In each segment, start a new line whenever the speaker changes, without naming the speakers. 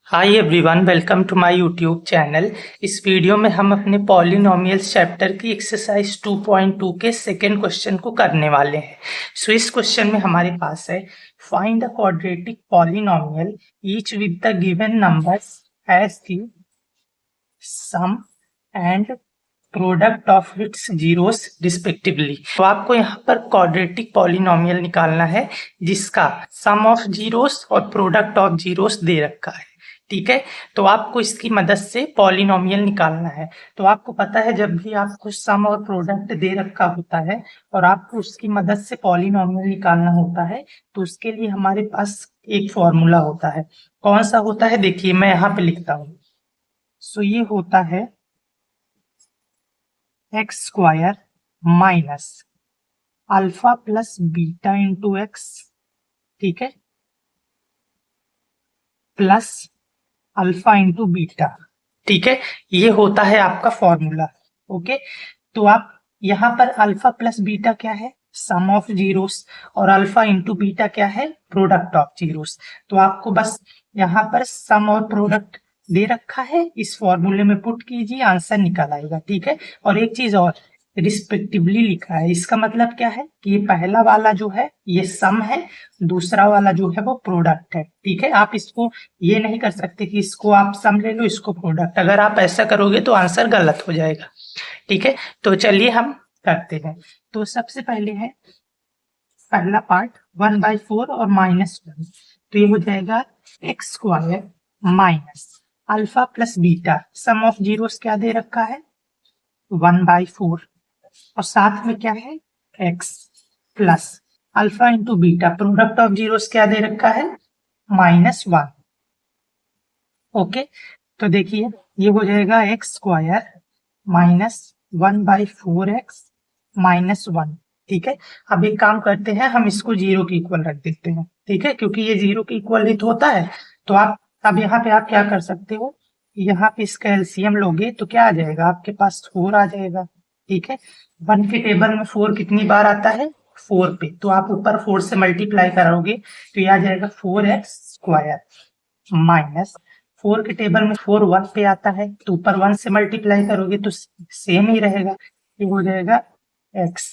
Hi everyone, welcome to my YouTube channel. इस video में हम अपने पॉलिनोमियल्स चैप्टर की एक्सरसाइज 2.2 के सेकेंड क्वेश्चन को करने वाले हैं। इस क्वेश्चन में हमारे पास है find a quadratic polynomial each with the given numbers as the sum and product of its zeros respectively. तो आपको यहाँ पर क्वाड्रेटिक पॉलिनोमियल निकालना है जिसका सम ऑफ जीरोस और प्रोडक्ट ऑफ जीरोस दे रखा है। ठीक है, तो आपको इसकी मदद से पॉलिनोमियल निकालना है। तो आपको पता है जब भी आपको सम और प्रोडक्ट दे रखा होता है और आपको उसकी मदद से पॉलिनोमियल निकालना होता है तो उसके लिए हमारे पास एक फॉर्मूला होता है। कौन सा होता है, देखिए मैं यहाँ पे लिखता हूँ। सो ये होता है x square minus alpha plus beta into x, ठीक है, प्लस अल्फा इंटू बीटा। ठीक है, ये होता है आपका फॉर्मूला। ओके, तो आप यहाँ पर अल्फा प्लस बीटा क्या है, सम ऑफ जीरोस, और अल्फा इंटू बीटा क्या है, प्रोडक्ट ऑफ जीरोस। तो आपको बस यहाँ पर सम और प्रोडक्ट दे रखा है, इस फॉर्मूले में पुट कीजिए, आंसर निकल आएगा। ठीक है, और एक चीज और, रिस्पेक्टिवली लिखा है, इसका मतलब क्या है कि ये पहला वाला जो है ये सम है, दूसरा वाला जो है वो प्रोडक्ट है। ठीक है, आप इसको ये नहीं कर सकते कि इसको आप सम ले लो इसको प्रोडक्ट, अगर आप ऐसा करोगे तो आंसर गलत हो जाएगा। ठीक है, तो चलिए हम करते हैं। तो सबसे पहले है पहला पार्ट 1/4 और -1, तो ये हो जाएगा x square minus alpha plus beta, sum of zeros क्या दे रखा है 1/4, और साथ में क्या है x plus alpha into beta, product of zeros क्या दे रखा है -1। ओके, तो देखिए ये हो जाएगा एक्स स्क्वायर माइनस 1/4x -1। ठीक है, अब एक काम करते हैं, हम इसको जीरो के इक्वल रख देते हैं। ठीक है, क्योंकि ये जीरो के इक्वल ही तो होता है। तो आप अब यहाँ पे आप क्या कर सकते हो, यहाँ पे इसका एलसीएम लोगे तो क्या आ जाएगा, आपके पास 4 आ जाएगा। ठीक है, 1 के टेबल में 4 कितनी बार आता है, 4 पे, तो आप ऊपर 4 से मल्टीप्लाई करोगे तो ये आ जाएगा 4x स्क्वायर माइनस 4 के टेबल में 4 1 पे आता है तो ऊपर 1 से मल्टीप्लाई करोगे तो सेम ही रहेगा, ये हो जाएगा x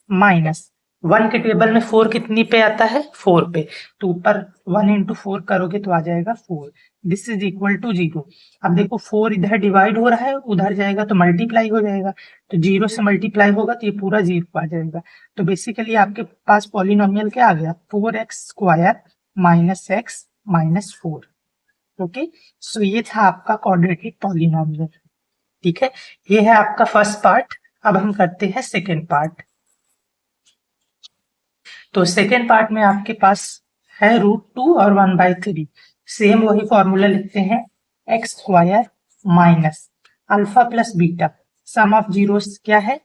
माइनस 1 के टेबल में 4 कितनी पे आता है, 4 पे, तो ऊपर 1 इंटू 4 करोगे तो आ जाएगा 4। This is equal to 0। अब देखो 4 इधर डिवाइड हो रहा है, उधर जाएगा तो मल्टीप्लाई हो जाएगा, तो 0 से मल्टीप्लाई होगा तो ये पूरा 0 आ जाएगा। तो बेसिकली आपके पास पॉलिनोमियल क्या आ गया, 4x square minus x minus 4। Okay, so ये था आपका क्वाड्रेटिक पॉलिनोमियल। ठीक है, ये है आपका फर्स्ट पार्ट। अब हम करते हैं सेकेंड पार्ट। तो सेकेंड पार्ट में आपके पास है √2 और 1/3, सेम वही फॉर्मूला लिखते हैं, x square minus alpha plus beta, sum of zeros क्या है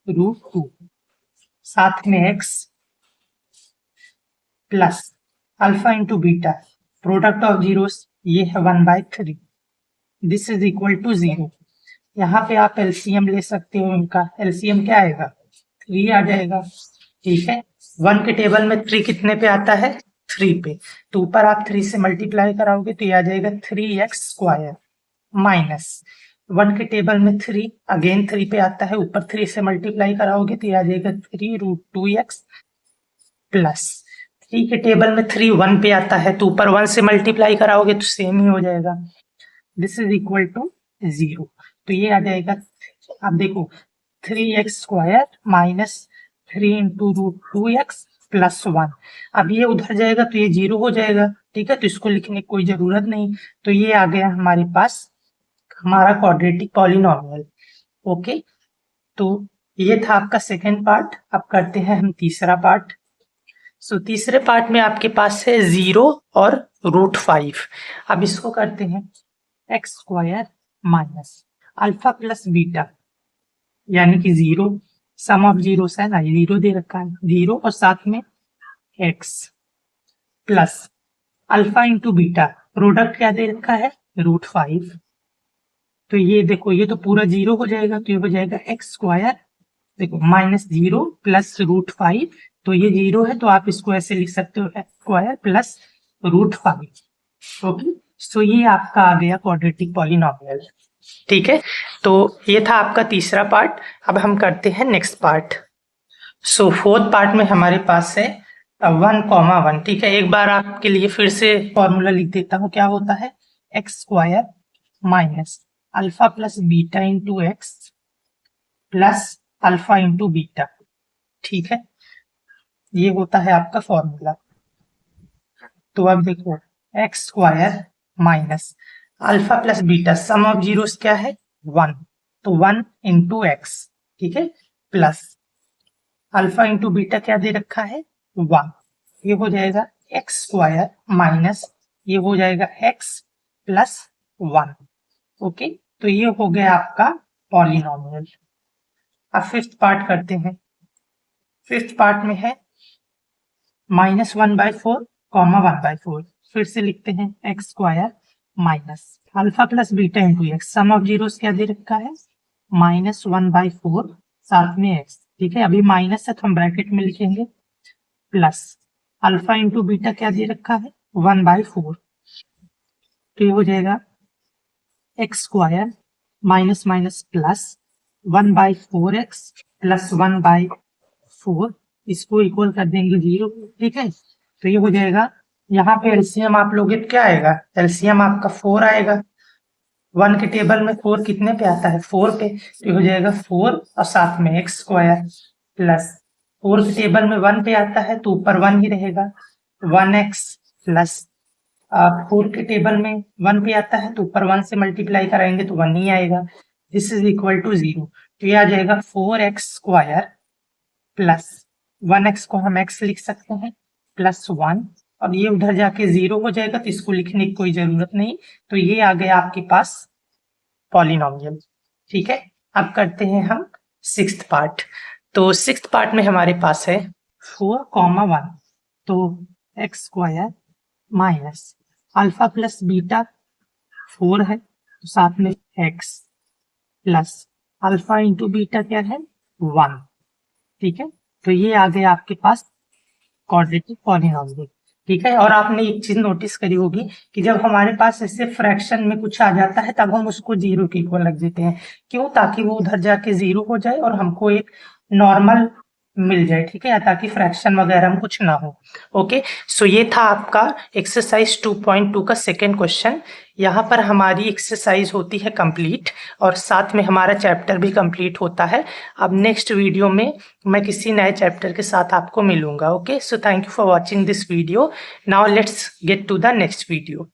√2, साथ में x plus alpha into beta, product of zeros ये है 1/3, दिस इज इक्वल टू 0। यहाँ पे आप एलसीएम ले सकते हो, इनका एलसीएम क्या आएगा 3 आ जाएगा। ठीक है, 1 के टेबल में 3 कितने पे आता है, 3 पे, तो ऊपर आप 3 से मल्टीप्लाई कराओगे तो ये आ जाएगा 3x स्क्वायर माइनस 1 के टेबल में 3 अगेन 3 पे आता है, ऊपर 3 से मल्टीप्लाई कराओगे तो ये आ जाएगा 3√2x प्लस 3 के टेबल में 3 1 पे आता है तो ऊपर 1 से मल्टीप्लाई कराओगे तो सेम ही हो जाएगा, दिस इज इक्वल टू 0। तो ये आ जाएगा, अब देखो 3x square minus 3 into √2x plus 1, अब ये उधर जाएगा तो ये 0 हो जाएगा। ठीक है, तो इसको लिखने की कोई जरूरत नहीं, तो ये आ गया हमारे पास हमारा क्वाड्रेटिक पॉलिनोमियल। ओके, तो ये था आपका सेकेंड पार्ट। अब करते हैं हम तीसरा पार्ट। सो तीसरे पार्ट में आपके पास है 0 और √5। अब इसको करते हैं x square minus alpha plus beta, यानी कि 0, सम ऑफ जीरो है ना, 0 दे रखा है, 0 और साथ में x plus alpha into beta, product क्या दे रखा है √5, तो ये देखो ये तो पूरा 0 हो जाएगा, तो ये हो जाएगा एक्स स्क्वायर, देखो -0 प्लस √5, तो ये 0 है तो आप इसको ऐसे लिख सकते हो x square plus √5। Okay, so ये आपका आ गया क्वाड्रेटिक पॉलिनोमियल। ठीक है, तो ये था आपका तीसरा पार्ट। अब हम करते हैं नेक्स्ट पार्ट। सो फोर्थ पार्ट में हमारे पास है 1,1। ठीक है, एक बार आपके लिए फिर से फॉर्मूला लिख देता हूँ। क्या होता है? X square minus alpha plus beta into x plus alpha into beta. ठीक है, ये होता है आपका फॉर्मूला। तो अब देखो, x square minus alpha plus beta, sum of zeros क्या है? 1, तो 1 इंटू एक्स। ठीक है, प्लस अल्फा इंटू बीटा क्या दे रखा है? 1। ये हो जाएगा एक्स स्क्वायर माइनस ये हो जाएगा एक्स प्लस 1। ओके, तो ये हो गया आपका पॉलिनोमियल। अब फिफ्थ पार्ट करते हैं। फिफ्थ पार्ट में है -1/4, (1/4). फिर से लिखते हैं x square minus alpha plus beta into x, sum of zeros क्या दे रखा है? -1/4 साथ में एक्स। ठीक है, अभी माइनस है तो हम ब्रैकेट में लिखेंगे, प्लस अल्फा इंटू बीटा क्या दे रखा है? 1/4। तो ये हो जाएगा x square minus minus plus 1/4x plus 1/4, इसको इक्वल कर देंगे 0। ठीक है, तो ये हो जाएगा, यहाँ पे एलसीएम आप लोगे तो क्या आएगा? एलसीएम आपका 4 आएगा। 1 के टेबल में 4 कितने पे आता है? 4 पे। तो ये हो जाएगा 4 और साथ में एक्स स्क्वायर प्लस 4 के टेबल में 1 पे आता है तो ऊपर 1 ही रहेगा, 1x प्लस 4 के टेबल में 1 पे आता है तो ऊपर 1 से मल्टीप्लाई कराएंगे तो 1 ही आएगा। This is equal to 0। तो ये आ जाएगा 4x स्क्वायर प्लस 1x को हम x लिख सकते हैं प्लस 1, और ये उधर जाके 0 हो जाएगा तो इसको लिखने की कोई जरूरत नहीं। तो ये आ गया आपके पास पॉलिनोमियल। ठीक है, अब करते हैं हम सिक्स्थ पार्ट। तो सिक्स्थ पार्ट में हमारे पास है 4,1, तो x square minus alpha plus beta 4 है तो साथ में x plus alpha into beta क्या है? 1। ठीक है, तो ये आ गया आपके पास क्वाड्रेटिक पॉलिनोमियल। ठीक है, और आपने एक चीज नोटिस करी होगी कि जब हमारे पास ऐसे फ्रैक्शन में कुछ आ जाता है तब हम उसको 0 के इक्वल रख देते हैं। क्यों? ताकि वो उधर जाके 0 हो जाए और हमको एक नॉर्मल मिल जाए। ठीक है, ताकि फ्रैक्शन वगैरह में कुछ ना हो। ओके, सो ये था आपका एक्सरसाइज 2.2 का सेकेंड क्वेश्चन। यहाँ पर हमारी एक्सरसाइज होती है कंप्लीट और साथ में हमारा चैप्टर भी कंप्लीट होता है। अब नेक्स्ट वीडियो में मैं किसी नए चैप्टर के साथ आपको मिलूंगा। Okay, so thank you for watching this video. Now let's get to the next video.